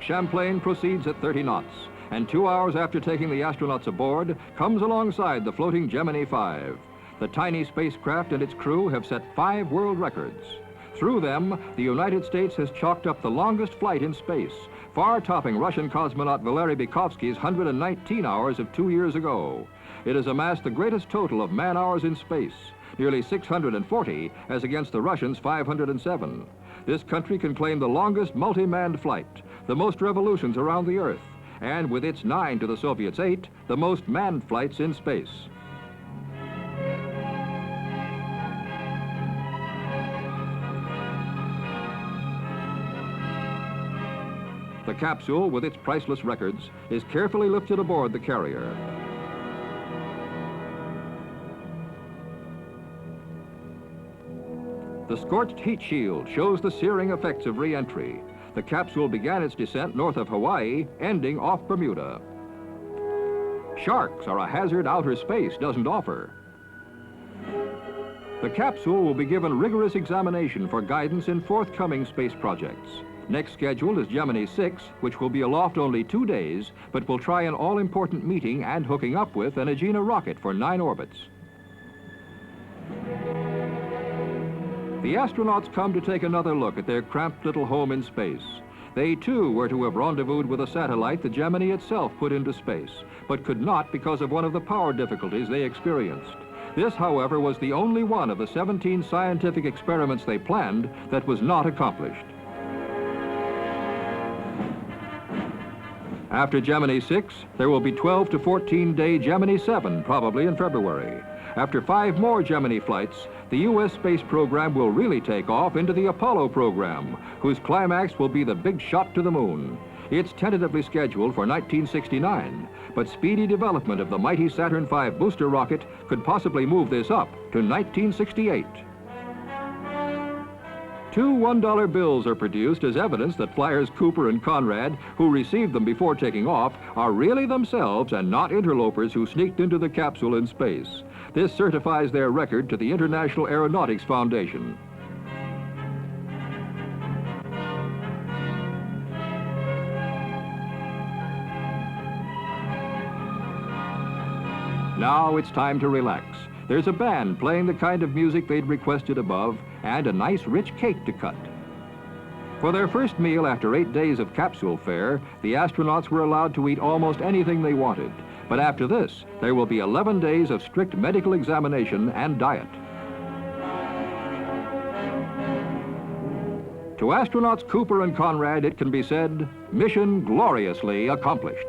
Champlain proceeds at 30 knots, and 2 hours after taking the astronauts aboard, comes alongside the floating Gemini 5. The tiny spacecraft and its crew have set 5 world records. Through them, the United States has chalked up the longest flight in space, far topping Russian cosmonaut Valery Bykovsky's 119 hours of 2 years ago. It has amassed the greatest total of man-hours in space, nearly 640, as against the Russians' 507. This country can claim the longest multi-manned flight, the most revolutions around the Earth, and with its 9 to the Soviets' 8, the most manned flights in space. The capsule, with its priceless records, is carefully lifted aboard the carrier. The scorched heat shield shows the searing effects of re-entry. The capsule began its descent north of Hawaii, ending off Bermuda. Sharks are a hazard outer space doesn't offer. The capsule will be given rigorous examination for guidance in forthcoming space projects. Next scheduled is Gemini 6, which will be aloft only 2 days, but will try an all-important meeting and hooking up with an Agena rocket for 9 orbits. The astronauts come to take another look at their cramped little home in space. They too were to have rendezvoused with a satellite the Gemini itself put into space, but could not because of one of the power difficulties they experienced. This, however, was the only one of the 17 scientific experiments they planned that was not accomplished. After Gemini 6, there will be 12 to 14-day Gemini 7, probably in February. After 5 more Gemini flights, the U.S. space program will really take off into the Apollo program, whose climax will be the big shot to the moon. It's tentatively scheduled for 1969, but speedy development of the mighty Saturn V booster rocket could possibly move this up to 1968. 2 $1 bills are produced as evidence that flyers Cooper and Conrad, who received them before taking off, are really themselves and not interlopers who sneaked into the capsule in space. This certifies their record to the International Aeronautics Foundation. Now it's time to relax. There's a band playing the kind of music they'd requested above, and a nice rich cake to cut. For their first meal after 8 days of capsule fare, the astronauts were allowed to eat almost anything they wanted. But after this, there will be 11 days of strict medical examination and diet. To astronauts Cooper and Conrad, it can be said, mission gloriously accomplished.